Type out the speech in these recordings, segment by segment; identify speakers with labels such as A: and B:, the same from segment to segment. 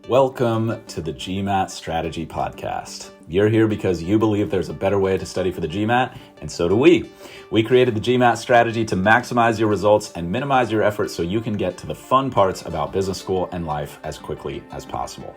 A: Welcome to the GMAT Strategy Podcast. You're here because you believe there's a better way to study for the GMAT, and so do we. We created the GMAT strategy to maximize your results and minimize your effort so you can get to the fun parts about business school and life as quickly as possible.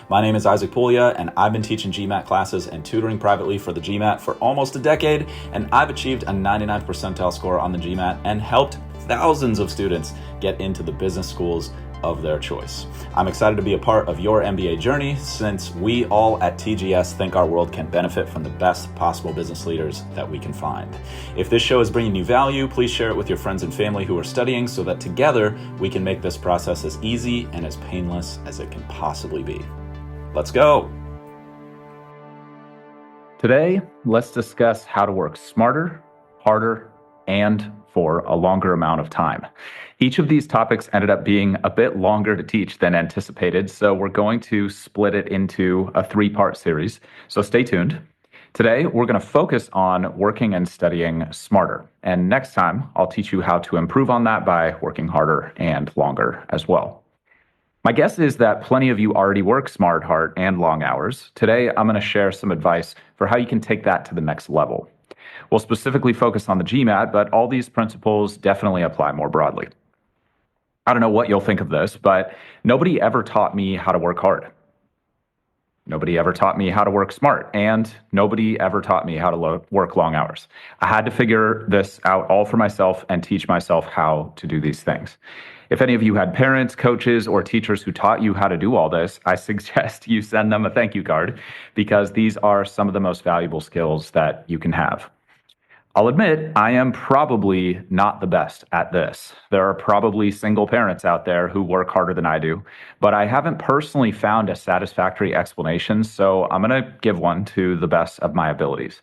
A: My name is Isaac Puglia, and I've been teaching GMAT classes and tutoring privately for the GMAT for almost a decade, and I've achieved a 99th percentile score on the GMAT and helped thousands of students get into the business schools of their choice. I'm excited to be a part of your MBA journey since we all at TGS think our world can benefit from the best possible business leaders that we can find. If this show is bringing you value, please share it with your friends and family who are studying so that together we can make this process as easy and as painless as it can possibly be. Let's go. Today, let's discuss how to work smarter, harder, and for a longer amount of time. Each of these topics ended up being a bit longer to teach than anticipated, so we're going to split it into a 3-part series, so stay tuned. Today, we're going to focus on working and studying smarter, and next time, I'll teach you how to improve on that by working harder and longer as well. My guess is that plenty of you already work smart, hard, and long hours. Today, I'm going to share some advice for how you can take that to the next level. We'll specifically focus on the GMAT, but all these principles definitely apply more broadly. I don't know what you'll think of this, but nobody ever taught me how to work hard. Nobody ever taught me how to work smart, and nobody ever taught me how to work long hours. I had to figure this out all for myself and teach myself how to do these things. If any of you had parents, coaches, or teachers who taught you how to do all this, I suggest you send them a thank you card because these are some of the most valuable skills that you can have. I'll admit, I am probably not the best at this. There are probably single parents out there who work harder than I do, but I haven't personally found a satisfactory explanation, so I'm going to give one to the best of my abilities.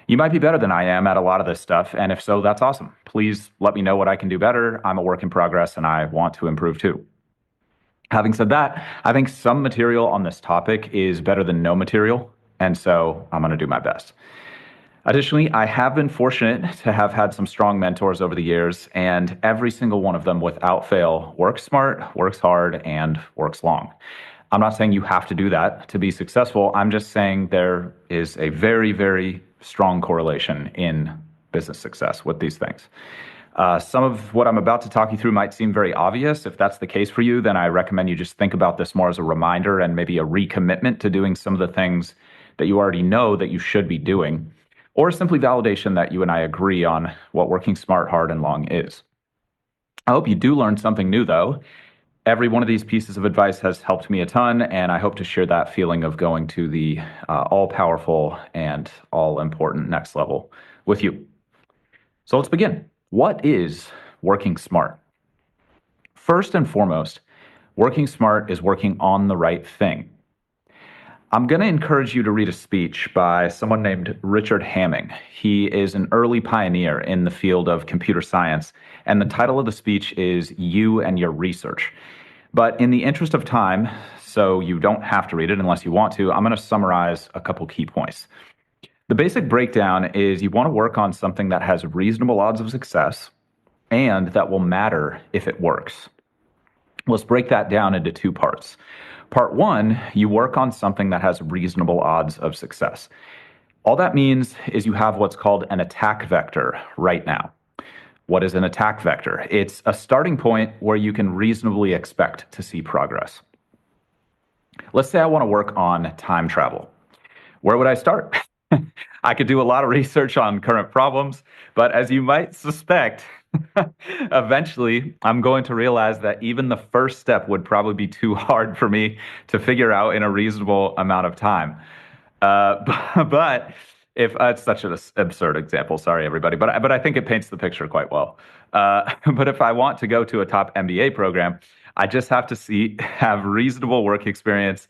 A: You might be better than I am at a lot of this stuff, and if so, that's awesome. Please let me know what I can do better. I'm a work in progress, and I want to improve too. Having said that, I think some material on this topic is better than no material, and so I'm going to do my best. Additionally, I have been fortunate to have had some strong mentors over the years, and every single one of them, without fail, works smart, works hard, and works long. I'm not saying you have to do that to be successful. I'm just saying there is a very, very strong correlation in business success with these things. Some of what I'm about to talk you through might seem very obvious. If that's the case for you, then I recommend you just think about this more as a reminder and maybe a recommitment to doing some of the things that you already know that you should be doing, or simply validation that you and I agree on what working smart, hard, and long is. I hope you do learn something new, though. Every one of these pieces of advice has helped me a ton, and I hope to share that feeling of going to the all-powerful and all-important next level with you. So let's begin. What is working smart? First and foremost, working smart is working on the right thing. I'm going to encourage you to read a speech by someone named Richard Hamming. He is an early pioneer in the field of computer science, and the title of the speech is You and Your Research. But in the interest of time, so you don't have to read it unless you want to, I'm going to summarize a couple key points. The basic breakdown is you want to work on something that has reasonable odds of success and that will matter if it works. Let's break that down into 2 parts. Part 1, you work on something that has reasonable odds of success. All that means is you have what's called an attack vector right now. What is an attack vector? It's a starting point where you can reasonably expect to see progress. Let's say I want to work on time travel. Where would I start? I could do a lot of research on current problems, but as you might suspect, eventually, I'm going to realize that even the first step would probably be too hard for me to figure out in a reasonable amount of time. But if it's such an absurd example, sorry everybody, but I think it paints the picture quite well. But if I want to go to a top MBA program, I just have to have reasonable work experience,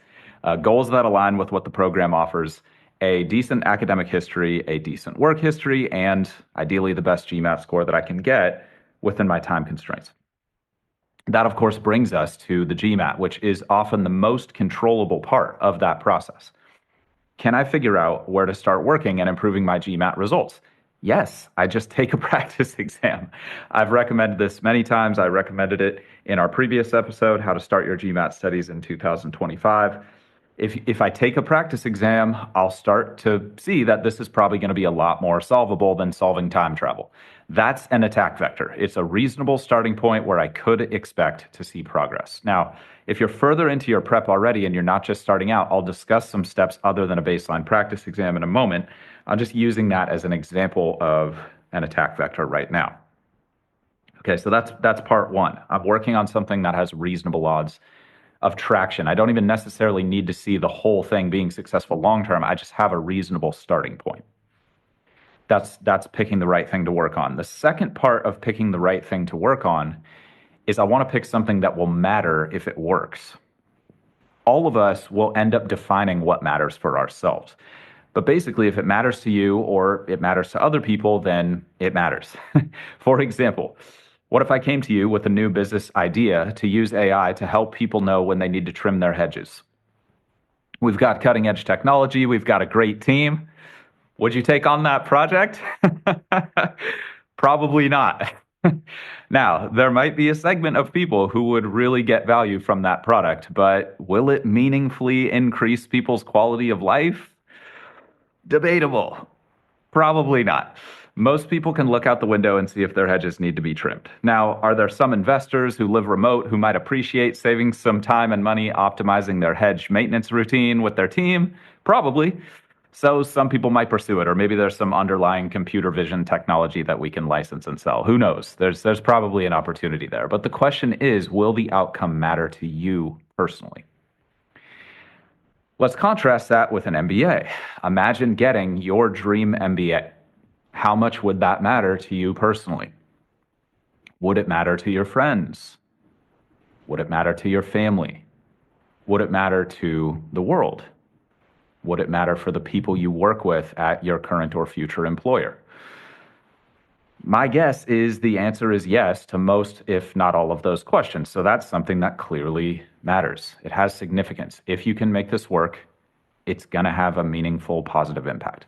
A: goals that align with what the program offers, a decent academic history, a decent work history, and ideally the best GMAT score that I can get within my time constraints. That, of course, brings us to the GMAT, which is often the most controllable part of that process. Can I figure out where to start working and improving my GMAT results? Yes, I just take a practice exam. I've recommended this many times. I recommended it in our previous episode, How to Start Your GMAT Studies in 2025. If I take a practice exam, I'll start to see that this is probably going to be a lot more solvable than solving time travel. That's an attack vector. It's a reasonable starting point where I could expect to see progress. Now, if you're further into your prep already and you're not just starting out, I'll discuss some steps other than a baseline practice exam in a moment. I'm just using that as an example of an attack vector right now. Okay, so that's part one. I'm working on something that has reasonable odds of traction. I don't even necessarily need to see the whole thing being successful long term. I just have a reasonable starting point. That's picking the right thing to work on. The second part of picking the right thing to work on is I want to pick something that will matter if it works. All of us will end up defining what matters for ourselves. But basically, if it matters to you or it matters to other people, then it matters. For example, what if I came to you with a new business idea to use AI to help people know when they need to trim their hedges? We've got cutting edge technology. We've got a great team. Would you take on that project? Probably not. Now, there might be a segment of people who would really get value from that product, but will it meaningfully increase people's quality of life? Debatable. Probably not. Most people can look out the window and see if their hedges need to be trimmed. Now, are there some investors who live remote who might appreciate saving some time and money optimizing their hedge maintenance routine with their team? Probably. So some people might pursue it, or maybe there's some underlying computer vision technology that we can license and sell. Who knows? There's probably an opportunity there. But the question is, will the outcome matter to you personally? Let's contrast that with an MBA. Imagine getting your dream MBA. How much would that matter to you personally? Would it matter to your friends? Would it matter to your family? Would it matter to the world? Would it matter for the people you work with at your current or future employer? My guess is the answer is yes to most, if not all of those questions. So that's something that clearly matters. It has significance. If you can make this work, it's going to have a meaningful, positive impact.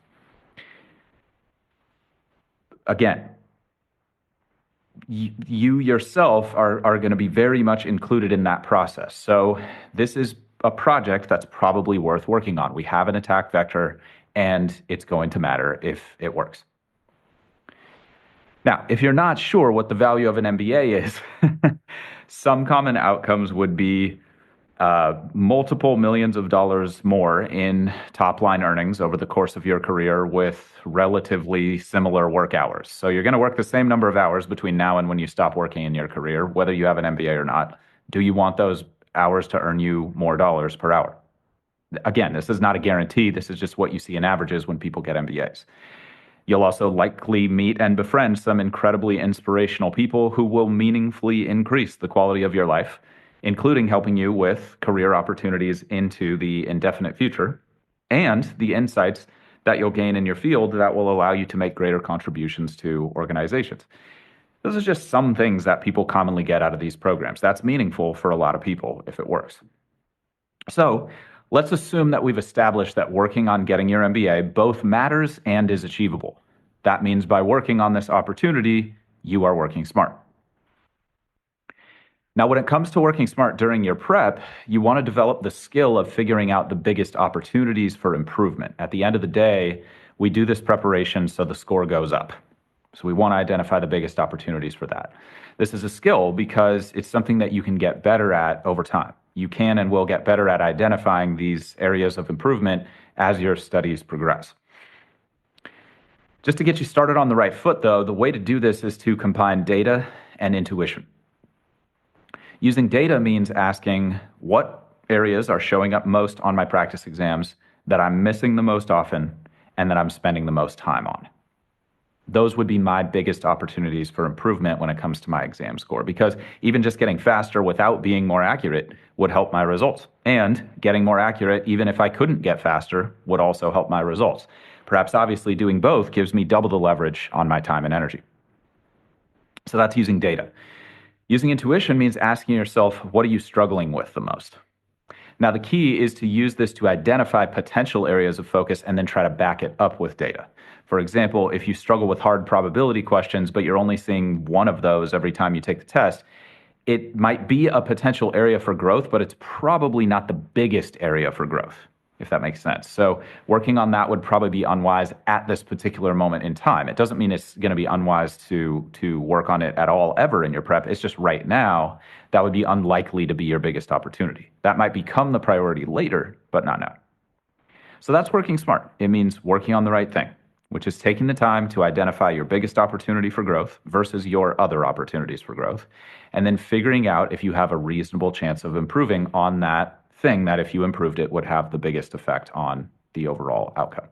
A: Again, you yourself are going to be very much included in that process. So this is a project that's probably worth working on. We have an attack vector, and it's going to matter if it works. Now, if you're not sure what the value of an MBA is, some common outcomes would be multiple millions of dollars more in top line earnings over the course of your career with relatively similar work hours. So you're going to work the same number of hours between now and when you stop working in your career, whether you have an MBA or not. Do you want those hours to earn you more dollars per hour? Again, this is not a guarantee. This is just what you see in averages when people get MBAs. You'll also likely meet and befriend some incredibly inspirational people who will meaningfully increase the quality of your life, including helping you with career opportunities into the indefinite future and the insights that you'll gain in your field that will allow you to make greater contributions to organizations. Those are just some things that people commonly get out of these programs. That's meaningful for a lot of people if it works. So let's assume that we've established that working on getting your MBA both matters and is achievable. That means by working on this opportunity, you are working smart. Now, when it comes to working smart during your prep, you want to develop the skill of figuring out the biggest opportunities for improvement. At the end of the day, we do this preparation so the score goes up. So we want to identify the biggest opportunities for that. This is a skill because it's something that you can get better at over time. You can and will get better at identifying these areas of improvement as your studies progress. Just to get you started on the right foot, though, the way to do this is to combine data and intuition. Using data means asking what areas are showing up most on my practice exams that I'm missing the most often and that I'm spending the most time on. Those would be my biggest opportunities for improvement when it comes to my exam score, because even just getting faster without being more accurate would help my results. And getting more accurate, even if I couldn't get faster, would also help my results. Perhaps obviously doing both gives me double the leverage on my time and energy. So that's using data. Using intuition means asking yourself, what are you struggling with the most? Now, the key is to use this to identify potential areas of focus and then try to back it up with data. For example, if you struggle with hard probability questions, but you're only seeing one of those every time you take the test, it might be a potential area for growth, but it's probably not the biggest area for growth, if that makes sense. So working on that would probably be unwise at this particular moment in time. It doesn't mean it's going to be unwise to work on it at all ever in your prep. It's just right now that would be unlikely to be your biggest opportunity. That might become the priority later, but not now. So that's working smart. It means working on the right thing, which is taking the time to identify your biggest opportunity for growth versus your other opportunities for growth, and then figuring out if you have a reasonable chance of improving on that thing that if you improved it would have the biggest effect on the overall outcome.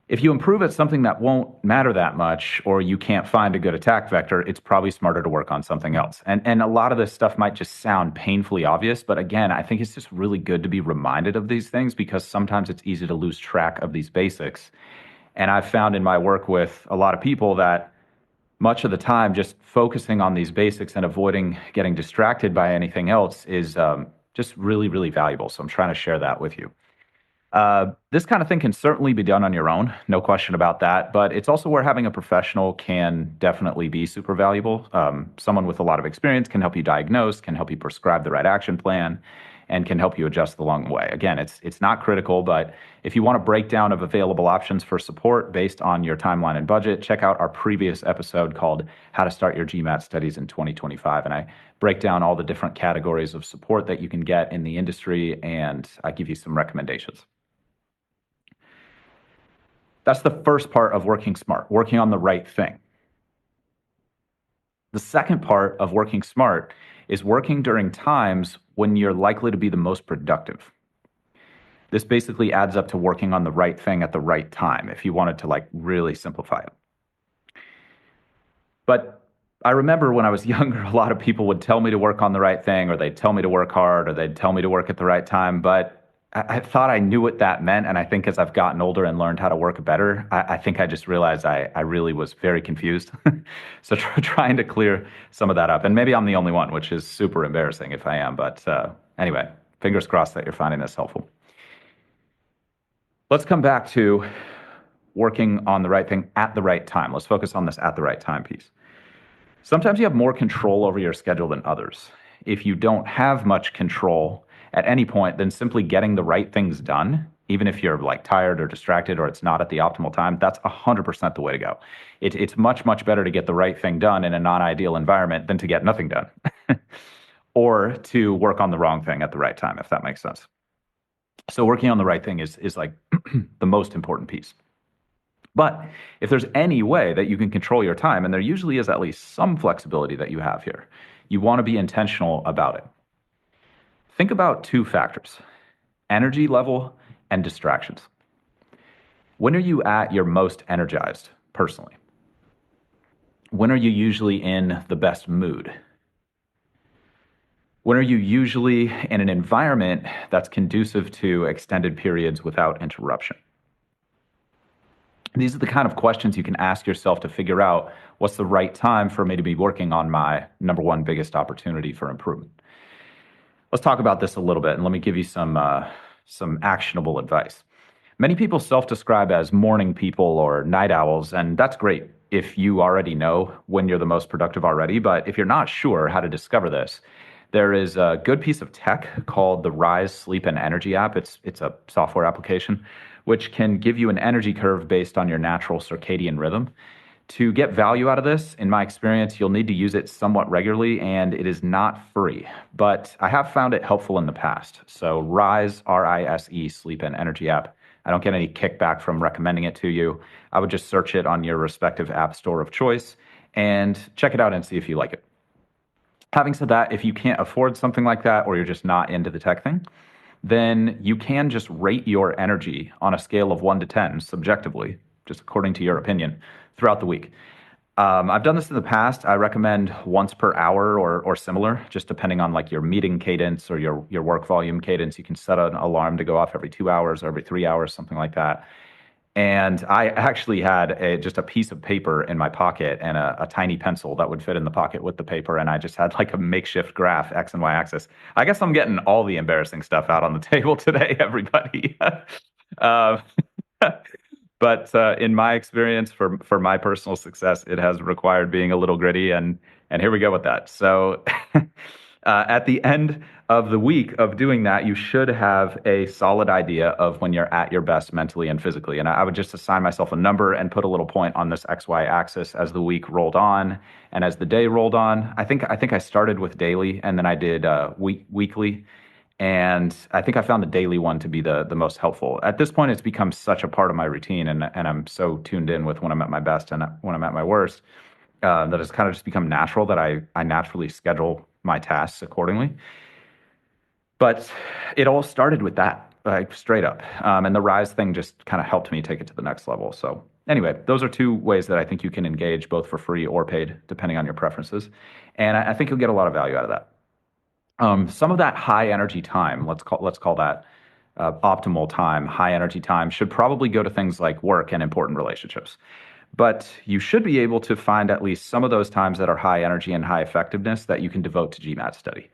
A: If you improve at something that won't matter that much, or you can't find a good attack vector, it's probably smarter to work on something else. And a lot of this stuff might just sound painfully obvious, but again, I think it's just really good to be reminded of these things because sometimes it's easy to lose track of these basics. And I've found in my work with a lot of people that much of the time just focusing on these basics and avoiding getting distracted by anything else is just really, really valuable. So I'm trying to share that with you. This kind of thing can certainly be done on your own, no question about that, but it's also where having a professional can definitely be super valuable. Someone with a lot of experience can help you diagnose, can help you prescribe the right action plan, and can help you adjust along the way. Again, it's not critical, but if you want a breakdown of available options for support based on your timeline and budget, check out our previous episode called How to Start Your GMAT Studies in 2025. And I break down all the different categories of support that you can get in the industry, and I give you some recommendations. That's the first part of working smart, working on the right thing. The second part of working smart is working during times when you're likely to be the most productive. This basically adds up to working on the right thing at the right time, if you wanted to like really simplify it. But I remember when I was younger, a lot of people would tell me to work on the right thing, or they'd tell me to work hard, or they'd tell me to work at the right time, but I thought I knew what that meant, and I think as I've gotten older and learned how to work better, I think I just realized I really was very confused. So trying to clear some of that up, and maybe I'm the only one, which is super embarrassing if I am, but anyway, fingers crossed that you're finding this helpful. Let's come back to working on the right thing at the right time. Let's focus on this at the right time piece. Sometimes you have more control over your schedule than others. If you don't have much control at any point, then simply getting the right things done, even if you're like tired or distracted or it's not at the optimal time, that's 100% the way to go. It's much, much better to get the right thing done in a non-ideal environment than to get nothing done or to work on the wrong thing at the right time, if that makes sense. So working on the right thing is like the most important piece. But if there's any way that you can control your time, and there usually is at least some flexibility that you have here, you want to be intentional about it. Think about two factors: energy level and distractions. When are you at your most energized personally? When are you usually in the best mood? When are you usually in an environment that's conducive to extended periods without interruption? These are the kind of questions you can ask yourself to figure out what's the right time for me to be working on my number one biggest opportunity for improvement. Let's talk about this a little bit, and let me give you some actionable advice. Many people self-describe as morning people or night owls, and that's great if you already know when you're the most productive already. But if you're not sure how to discover this, there is a good piece of tech called the Rise Sleep and Energy app. It's a software application which can give you an energy curve based on your natural circadian rhythm. To get value out of this, in my experience, you'll need to use it somewhat regularly, and it is not free, but I have found it helpful in the past. So Rise, R-I-S-E, Sleep and Energy app. I don't get any kickback from recommending it to you. I would just search it on your respective app store of choice and check it out and see if you like it. Having said that, if you can't afford something like that, or you're just not into the tech thing, then you can just rate your energy on a scale of 1 to 10 subjectively, just according to your opinion, throughout the week. I've done this in the past. I recommend once per hour or similar, just depending on like your meeting cadence or your work volume cadence. You can set an alarm to go off every 2 hours or every 3 hours, something like that. And I actually had just a piece of paper in my pocket and a tiny pencil that would fit in the pocket with the paper. And I just had like a makeshift graph, X and Y axis. I guess I'm getting all the embarrassing stuff out on the table today, everybody. But in my experience, for my personal success, it has required being a little gritty, and here we go with that. So, at the end of the week of doing that, you should have a solid idea of when you're at your best mentally and physically. And I would just assign myself a number and put a little point on this XY axis as the week rolled on and as the day rolled on. I think I started with daily, and then I did weekly. And I think I found the daily one to be the most helpful. At this point, it's become such a part of my routine, and I'm so tuned in with when I'm at my best and when I'm at my worst, that it's kind of just become natural that I naturally schedule my tasks accordingly. But it all started with that, like straight up. And the Rise thing just kind of helped me take it to the next level. So anyway, those are two ways that I think you can engage, both for free or paid, depending on your preferences. And I think you'll get a lot of value out of that. Some of that high energy time, let's call that optimal time, high energy time, should probably go to things like work and important relationships. But you should be able to find at least some of those times that are high energy and high effectiveness that you can devote to GMAT study.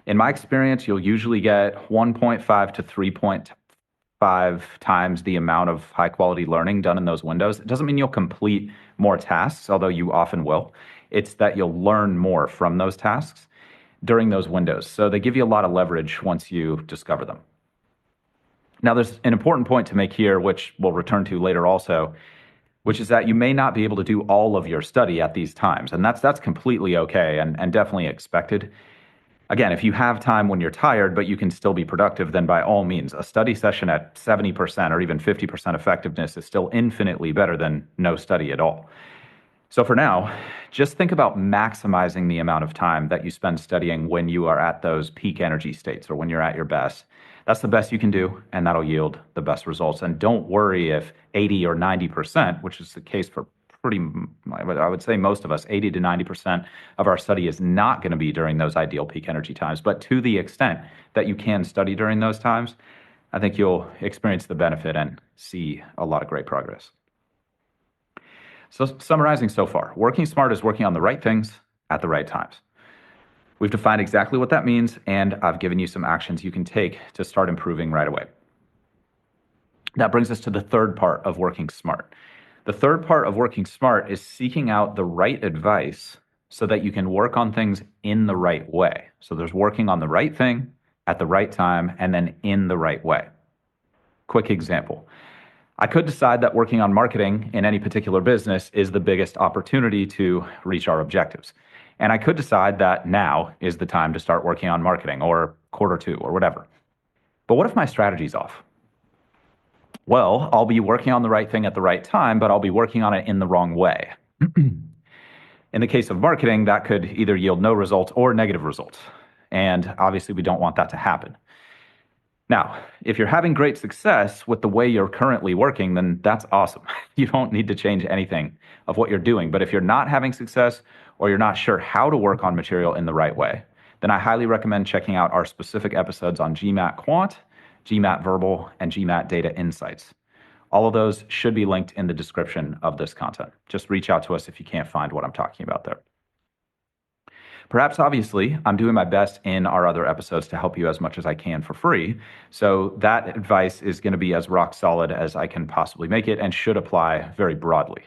A: In my experience, you'll usually get 1.5 to 3.5 times the amount of high quality learning done in those windows. It doesn't mean you'll complete more tasks, although you often will. It's that you'll learn more from those tasks during those windows. So they give you a lot of leverage once you discover them. Now, there's an important point to make here, which we'll return to later also, which is that you may not be able to do all of your study at these times. And that's completely okay and definitely expected. Again, if you have time when you're tired, but you can still be productive, then by all means, a study session at 70% or even 50% effectiveness is still infinitely better than no study at all. So for now, just think about maximizing the amount of time that you spend studying when you are at those peak energy states or when you're at your best. That's the best you can do, and that'll yield the best results. And don't worry if 80 or 90%, which is the case for I would say most of us, 80 to 90% of our study is not going to be during those ideal peak energy times. But to the extent that you can study during those times, I think you'll experience the benefit and see a lot of great progress. So summarizing so far, working smart is working on the right things at the right times. We've defined exactly what that means, and I've given you some actions you can take to start improving right away. That brings us to the third part of working smart. The third part of working smart is seeking out the right advice so that you can work on things in the right way. So there's working on the right thing at the right time and then in the right way. Quick example. I could decide that working on marketing in any particular business is the biggest opportunity to reach our objectives. And I could decide that now is the time to start working on marketing or Q2 or whatever. But what if my strategy's off? Well, I'll be working on the right thing at the right time, but I'll be working on it in the wrong way. In the case of marketing, that could either yield no results or negative results. And obviously, we don't want that to happen. Now, if you're having great success with the way you're currently working, then that's awesome. You don't need to change anything of what you're doing. But if you're not having success or you're not sure how to work on material in the right way, then I highly recommend checking out our specific episodes on GMAT Quant, GMAT Verbal, and GMAT Data Insights. All of those should be linked in the description of this content. Just reach out to us if you can't find what I'm talking about there. Perhaps obviously, I'm doing my best in our other episodes to help you as much as I can for free. So that advice is going to be as rock solid as I can possibly make it and should apply very broadly.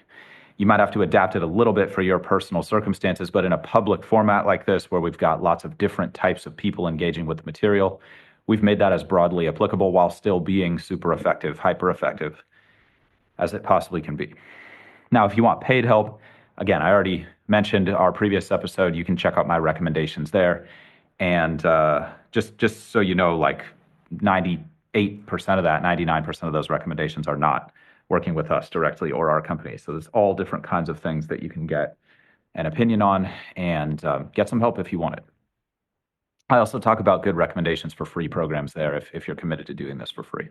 A: You might have to adapt it a little bit for your personal circumstances, but in a public format like this, where we've got lots of different types of people engaging with the material, we've made that as broadly applicable while still being super effective, hyper effective as it possibly can be. Now, if you want paid help, again, I already mentioned our previous episode. You can check out my recommendations there. And just so you know, like 98% of that, 99% of those recommendations are not working with us directly or our company. So there's all different kinds of things that you can get an opinion on and get some help if you want it. I also talk about good recommendations for free programs there if you're committed to doing this for free.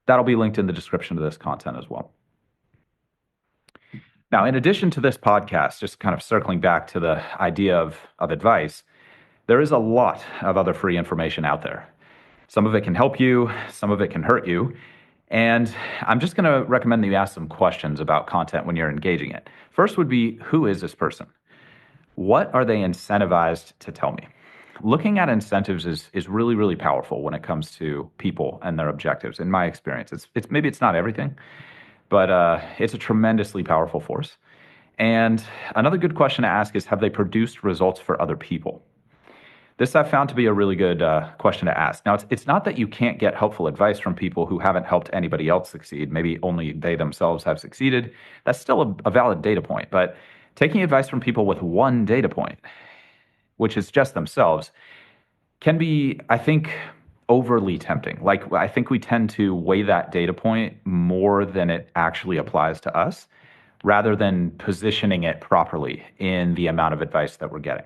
A: That'll be linked in the description of this content as well. Now, in addition to this podcast, just kind of circling back to the idea of advice, there is a lot of other free information out there. Some of it can help you, some of it can hurt you. And I'm just going to recommend that you ask some questions about content when you're engaging it. First would be, who is this person? What are they incentivized to tell me? looking at incentives is really, really powerful when it comes to people and their objectives. In my experience, it's maybe it's not everything, but it's a tremendously powerful force. And another good question to ask is, have they produced results for other people? This I've found to be a really good question to ask. Now, it's not that you can't get helpful advice from people who haven't helped anybody else succeed. Maybe only they themselves have succeeded. That's still a valid data point. But taking advice from people with one data point, which is just themselves, can be, I think, overly tempting. Like, I think we tend to weigh that data point more than it actually applies to us, rather than positioning it properly in the amount of advice that we're getting.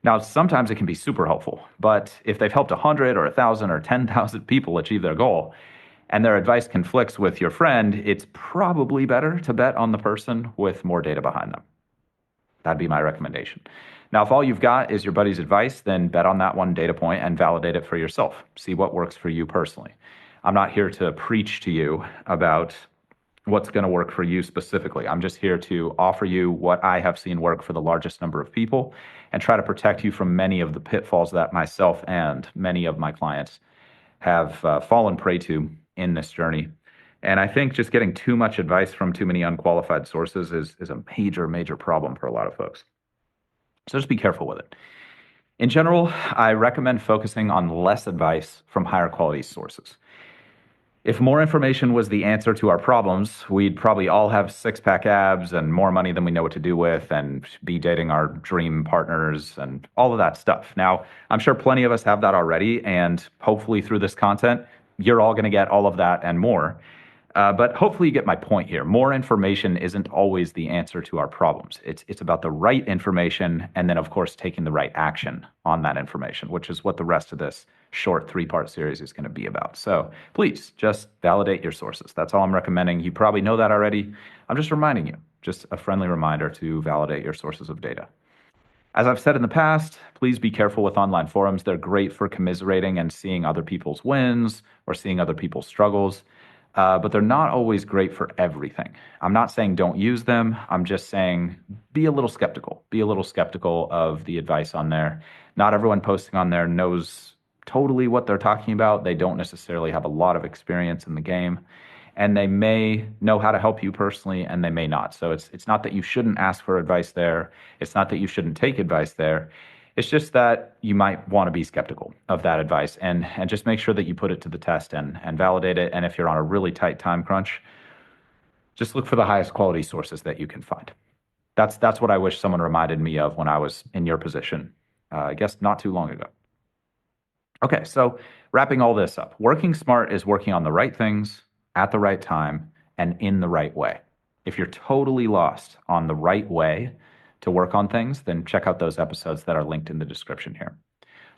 A: Now, sometimes it can be super helpful, but if they've helped 100 or 1,000 or 10,000 people achieve their goal, and their advice conflicts with your friend, it's probably better to bet on the person with more data behind them. That'd be my recommendation. Now, if all you've got is your buddy's advice, then bet on that one data point and validate it for yourself. See what works for you personally. I'm not here to preach to you about what's going to work for you specifically. I'm just here to offer you what I have seen work for the largest number of people and try to protect you from many of the pitfalls that myself and many of my clients have fallen prey to in this journey. And I think just getting too much advice from too many unqualified sources is a major, major problem for a lot of folks. So just be careful with it. In general, I recommend focusing on less advice from higher quality sources. If more information was the answer to our problems, we'd probably all have six-pack abs and more money than we know what to do with and be dating our dream partners and all of that stuff. Now, I'm sure plenty of us have that already, and hopefully through this content, you're all going to get all of that and more. But hopefully you get my point here. More information isn't always the answer to our problems. It's about the right information and then, of course, taking the right action on that information, which is what the rest of this short 3-part series is going to be about. So please just validate your sources. That's all I'm recommending. You probably know that already. I'm just reminding you, just a friendly reminder to validate your sources of data. As I've said in the past, please be careful with online forums. They're great for commiserating and seeing other people's wins or seeing other people's struggles. But they're not always great for everything. I'm not saying don't use them. I'm just saying be a little skeptical. Be a little skeptical of the advice on there. Not everyone posting on there knows totally what they're talking about. They don't necessarily have a lot of experience in the game. And they may know how to help you personally, and they may not. So it's not that you shouldn't ask for advice there. It's not that you shouldn't take advice there. It's just that you might want to be skeptical of that advice and just make sure that you put it to the test and validate it. And if you're on a really tight time crunch, just look for the highest quality sources that you can find. That's what I wish someone reminded me of when I was in your position, I guess not too long ago. Okay, so wrapping all this up, working smart is working on the right things at the right time and in the right way. If you're totally lost on the right way to work on things, then check out those episodes that are linked in the description here.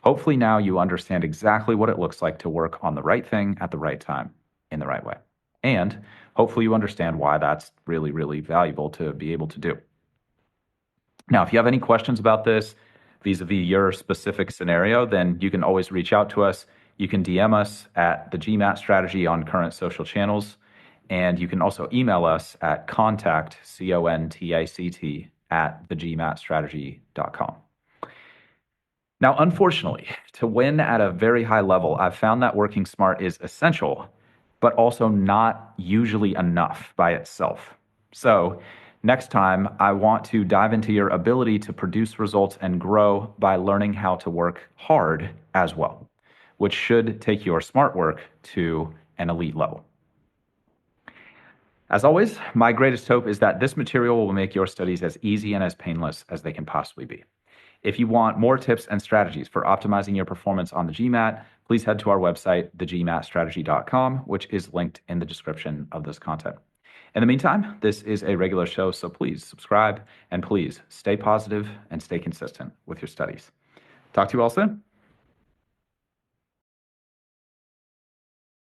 A: Hopefully now you understand exactly what it looks like to work on the right thing at the right time in the right way. And hopefully you understand why that's really, really valuable to be able to do. Now, if you have any questions about this vis-a-vis your specific scenario, then you can always reach out to us. You can DM us at the GMAT Strategy on current social channels. And you can also email us at contact, CONTACT, at thegmatstrategy.com. Now, unfortunately, to win at a very high level, I've found that working smart is essential, but also not usually enough by itself. So next time, I want to dive into your ability to produce results and grow by learning how to work hard as well, which should take your smart work to an elite level. As always, my greatest hope is that this material will make your studies as easy and as painless as they can possibly be. If you want more tips and strategies for optimizing your performance on the GMAT, please head to our website, thegmatstrategy.com, which is linked in the description of this content. In the meantime, this is a regular show, so please subscribe and please stay positive and stay consistent with your studies. Talk to you all soon.